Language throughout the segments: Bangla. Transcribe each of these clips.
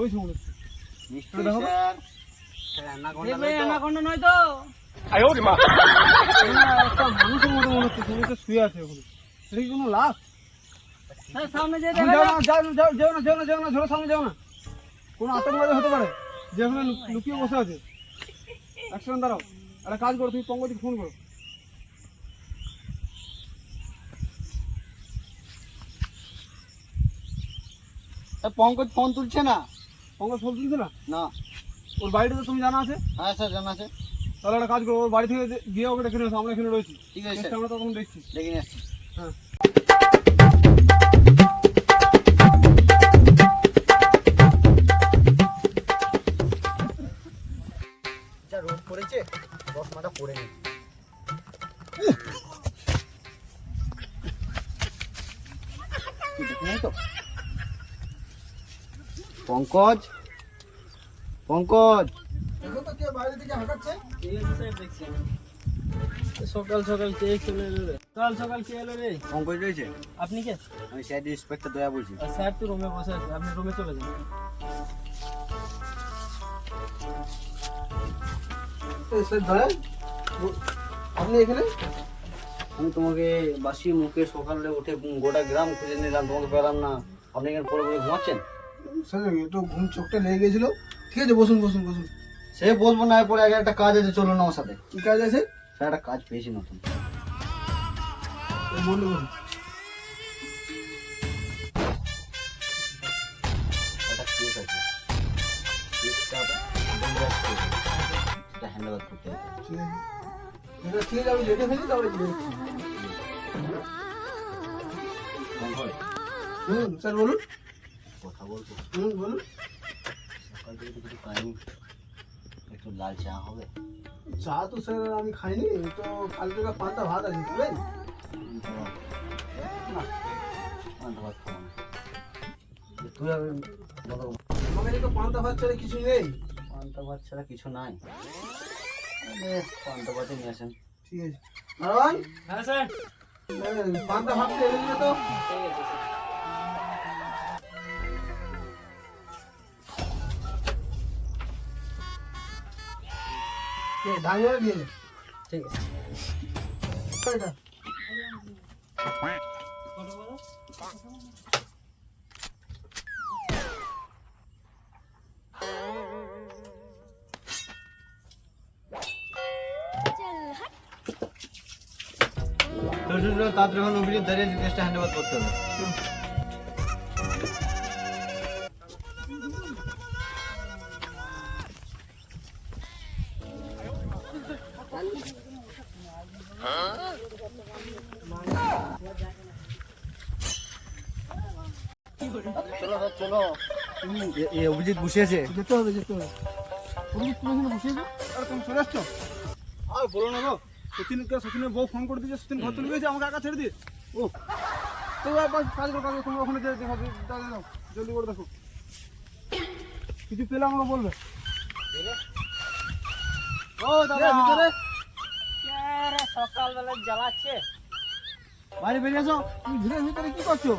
রয়েছে মনে হচ্ছে। নিশ্চয়ই স্যার অ্যানাকোন্ডা নয় তো? একটা মানুষের মতো মনে হচ্ছে, তুমি তো শুয়ে আছে ওখানে। এটা কি কোনো লাশ? স্যার সামনে যে তুমি দেখা যাও না, ঝোড়ো সামনে যাও না। কোনো আতঙ্কবাদী হতে পারে যে ওখানে লুকিয়ে বসে আছে। এক সেকেন্ড দাঁড়াও, একটা কাজ করো, তুমি পঙ্কজকে ফোন করো। পঙ্কজ ফোন তুলছে না। পঙ্কজ ফোন তুলছে না? না। ওর বাড়িটা তো তুমি জানা আছে? হ্যাঁ স্যার জানা আছে। তাহলে একটা কাজ করো, ওর বাড়ি থেকে গিয়ে ওকে ডেকে নিয়ে আসো, আমরা এখানে রয়েছি। ঠিক আছে কেসটা আমরা তখন দেখছি। দেখে নিয়ে আসছি। হ্যাঁ যা রোদ পড়েছে, চশমাটা পরে নি। তো পঙ্কজ, পঙ্কজ দেখো তো কে বাইরে থেকে হাঁটাচ্ছে। সকাল সকাল কে চলে এলো রে? সকাল সকাল কে এলো রে? পঙ্কজ রয়েছে? আপনি কে? আমি স্যার ইন্সপেক্টর দয়া বলছি। স্যার তো রুমে বসে আছে, আপনি রুমে চলে যান। আপনি এখানে? আমি তোমাকে বাসি মুখে সকালে উঠে গোটা গ্রাম খুঁজে নিলাম, তোমাকে পেলাম না। আপনি এখানে পড়ে পড়ে ঘুমাচ্ছেন? স্যার একটু ঘুম চোখটা লেগে গেছিল। ঠিক আছে, বসুন বসুন বসুন। সে বলবো না, পরে আগে একটা কাজ আছে, চলুন আমার সাথে। কি কাজ আছে? স্যার একটা কাজ পেয়েছি নতুন। বলুন বলুন। একটা কেস আছে, কেসটা ডেঞ্জারাস কেস, সেটা হ্যান্ড ওভার করতে হবে। ঠিক আছে, এটা ঠিক আছে, আমি লিখে ফেলি তারপরে দেখছি। স্যার বলুন। কথা বলবো? বলুন। সকাল থেকে তো কিছু খাইনি, একটু লাল চা হবে? চা তো স্যার আমি খাইনি, তো কালকে পান্তা ভাত আছে, খাবেন? না, পান্তা ভাত খাবো না। তুই আর আমার কাছে তো পান্তা ভাত ছাড়া কিছু নেই। পান্তা ভাত ছাড়া কিছু নাই? পান্তা ভাতই নিয়ে আসেন। ঠিক আছে নারায়ণ, হ্যাঁ স্যার। পান্তা ভাত এনে দিলে তো। ঠিক আছে স্যার। ডাঙ্গরে দিয়ে দে। ঠিক আছে। এটা তাড়াতাড়ি এখন অভিজিৎ দাঁড়িয়ে কেসটা হ্যান্ড ওভার করতে হবে। চলো চলো, অভিজিৎ বসিয়েছে। যেতে হবে যেতে হবে। তুমি এখানে বসে যাও। আর তুমি চলে আসছো? আর বলো না গো, সচিনের বউ ফোন করে দিয়েছে, সচিন ঘর চলে গেছে, আমাকে একা ছেড়ে দিয়ে। ও তো কাজ করো, তুমি ওখানে দেখো, দাও জলদি করে দেখো, কিছু পেলে আমাকে বলবে। ও দাদা ভিতরে সকালবেলা জ্বালাচ্ছে। বাইরে বেরিয়ে আসো। তুমি ভিড়ের ভিতরে কি করছো?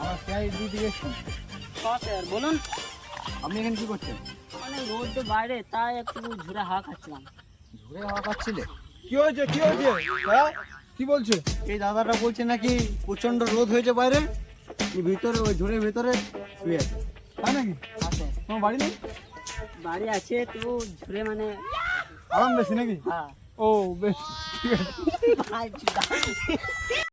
আমার প্রায় দিকে এসছি। স্যার বলুন। আপনি এখানে কি করছেন? অনেক রোদ বাইরে, তাই একটু ঝুড়ে হাওয়া খাচ্ছিলাম। ঘুরে হাওয়া পাচ্ছিলে? কি হয়েছে কি হয়েছে? হ্যাঁ কি বলছে? এই দাদাটা বলছে নাকি প্রচন্ড রোদ হয়েছে বাইরে, ভিতরে ওই ঝুড়ের ভিতরে শুয়ে আছে। তাই নাকি? আছে তোমার বাড়ি নেই? বাড়ি আছে তো, ঝুড়ে মানে আরাম বেশি নাকি? হ্যাঁ। ও বেশ ঠিক আছে।